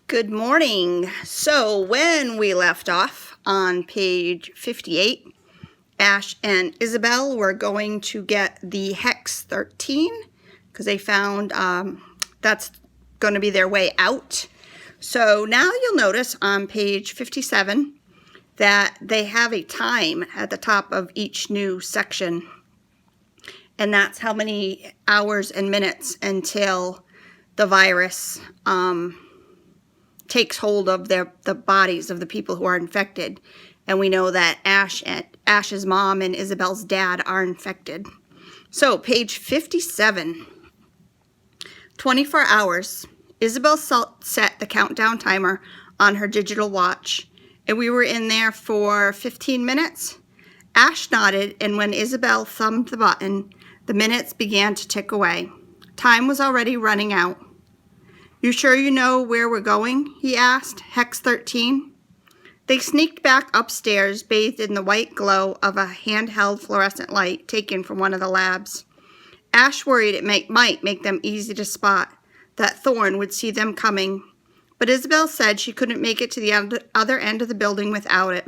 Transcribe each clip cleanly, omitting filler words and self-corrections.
Good morning. So when we left off on page 58, Ash and Isabel were going to get the Hex 13 because they found that's going to be their way out. So now you'll notice on page 57 that they have a time at the top of each new section. And that's how many hours and minutes until the virus takes hold of the bodies of the people who are infected. And we know that Ash's mom and Isabel's dad are infected. So page 57, 24 hours. Isabel set the countdown timer on her digital watch, and we were in there for 15 minutes. Ash nodded, and when Isabel thumbed the button, the minutes began to tick away. Time was already running out. "You sure you know where we're going?" he asked. "Hex 13? They sneaked back upstairs, bathed in the white glow of a handheld fluorescent light taken from one of the labs. Ash worried it might make them easy to spot, that Thorne would see them coming, but Isabel said she couldn't make it to the other end of the building without it.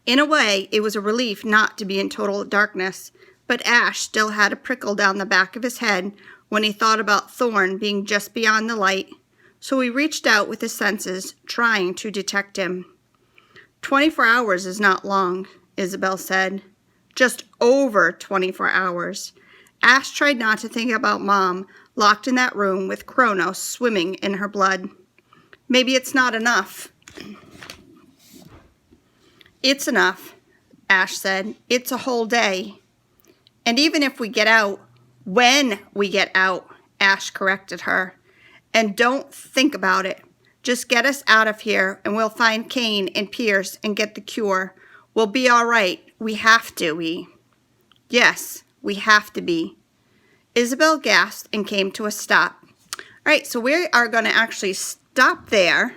In a way, it was a relief not to be in total darkness, but Ash still had a prickle down the back of his head when he thought about Thorne being just beyond the light, so he reached out with his senses, trying to detect him. 24 hours is not long, Isabel said. Just over 24 hours. Ash tried not to think about Mom, locked in that room with Kronos swimming in her blood. Maybe it's not enough. It's enough, Ash said. It's a whole day. And even if we get out, when we get out, Ash corrected her. And don't think about it. Just get us out of here and we'll find Kane and Pierce and get the cure. We'll be all right. We have to, Yes, we have to be. Isabel gasped and came to a stop. All right, so we are going to actually stop there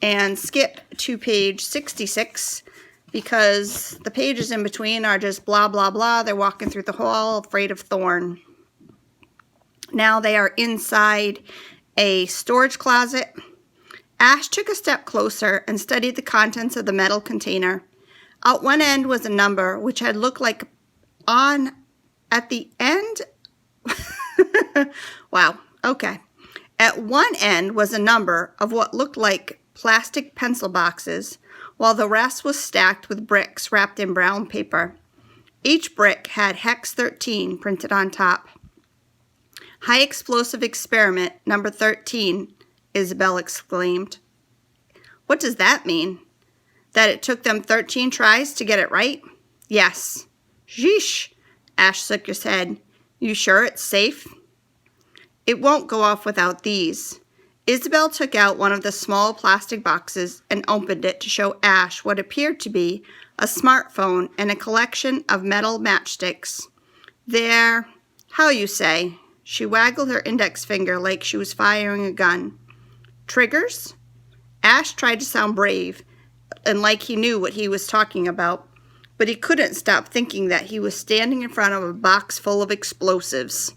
and skip to page 66 because the pages in between are just blah, blah, blah. They're walking through the hall afraid of Thorne. Now they are inside a storage closet. Ash took a step closer and studied the contents of the metal container. At one end was a number which had looked like at the end. Wow, okay. At one end was a number of what looked like plastic pencil boxes, while the rest was stacked with bricks wrapped in brown paper. Each brick had Hex 13 printed on top. High explosive experiment number 13, Isabel exclaimed. What does that mean? That it took them 13 tries to get it right? Yes. Sheesh, Ash shook his head. You sure it's safe? It won't go off without these. Isabel took out one of the small plastic boxes and opened it to show Ash what appeared to be a smartphone and a collection of metal matchsticks. They're, how you say? She waggled her index finger like she was firing a gun. Triggers? Ash tried to sound brave and like he knew what he was talking about, but he couldn't stop thinking that he was standing in front of a box full of explosives.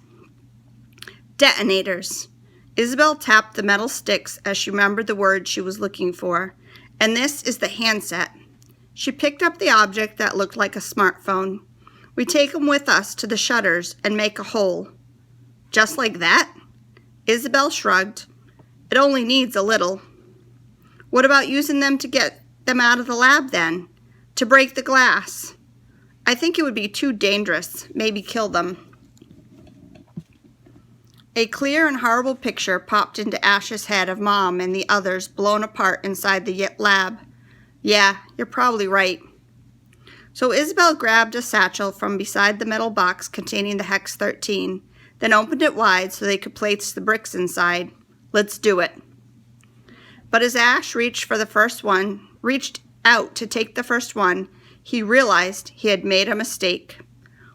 Detonators. Isabel tapped the metal sticks as she remembered the word she was looking for, and this is the handset. She picked up the object that looked like a smartphone. We take them with us to the shutters and make a hole. Just like that? Isabel shrugged. It only needs a little. What about using them to get them out of the lab then? To break the glass? I think it would be too dangerous, maybe kill them. A clear and horrible picture popped into Ash's head of Mom and the others blown apart inside the lab. Yeah, you're probably right. So Isabel grabbed a satchel from beside the metal box containing the Hex 13, then opened it wide so they could place the bricks inside. Let's do it. But as Ash reached out to take the first one, he realized he had made a mistake.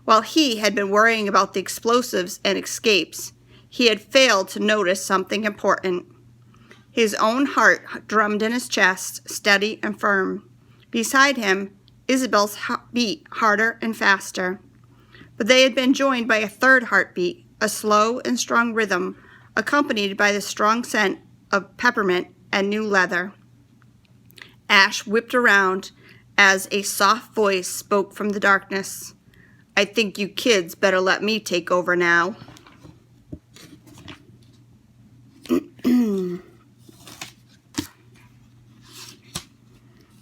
While he had been worrying about the explosives and escapes, he had failed to notice something important. His own heart drummed in his chest, steady and firm. Beside him, Isabel's beat harder and faster. But they had been joined by a third heartbeat, a slow and strong rhythm, accompanied by the strong scent of peppermint and new leather. Ash whipped around as a soft voice spoke from the darkness. I think you kids better let me take over now.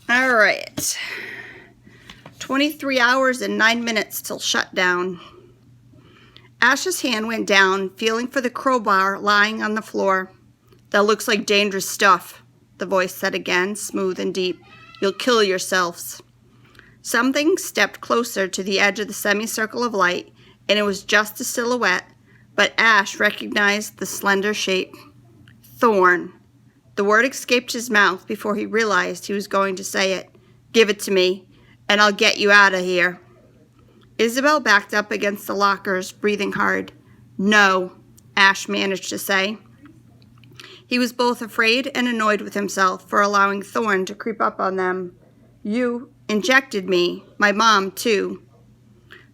All right. 23 hours and 9 minutes till shutdown. Ash's hand went down, feeling for the crowbar lying on the floor. That looks like dangerous stuff, the voice said again, smooth and deep. You'll kill yourselves. Something stepped closer to the edge of the semicircle of light, and it was just a silhouette, but Ash recognized the slender shape. Thorn. The word escaped his mouth before he realized he was going to say it. Give it to me, and I'll get you out of here. Isabel backed up against the lockers, breathing hard. No, Ash managed to say. He was both afraid and annoyed with himself for allowing Thorn to creep up on them. You injected me, my mom too.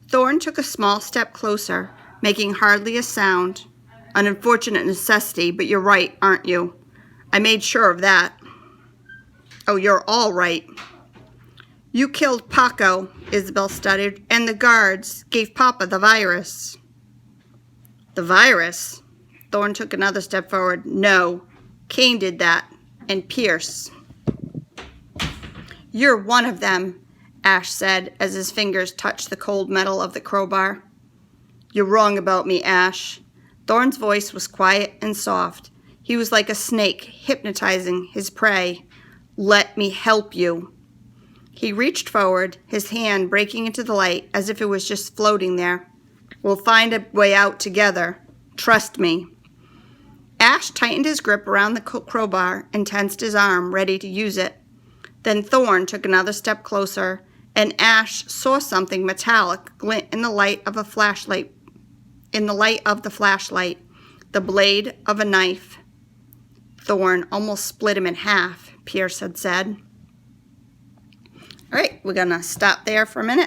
Thorn took a small step closer, making hardly a sound. An unfortunate necessity, but you're right, aren't you? I made sure of that. Oh, you're all right. You killed Paco, Isabel stuttered, and the guards gave Papa the virus. The virus? Thorn took another step forward. No, Kane did that, and Pierce. You're one of them, Ash said as his fingers touched the cold metal of the crowbar. You're wrong about me, Ash. Thorn's voice was quiet and soft. He was like a snake hypnotizing his prey. Let me help you. He reached forward, his hand breaking into the light as if it was just floating there. We'll find a way out together. Trust me. Ash tightened his grip around the crowbar and tensed his arm, ready to use it. Then Thorn took another step closer, and Ash saw something metallic glint in the light of a flashlight. The blade of a knife. Thorn almost split him in half, Pierce had said. All right, we're going to stop there for a minute.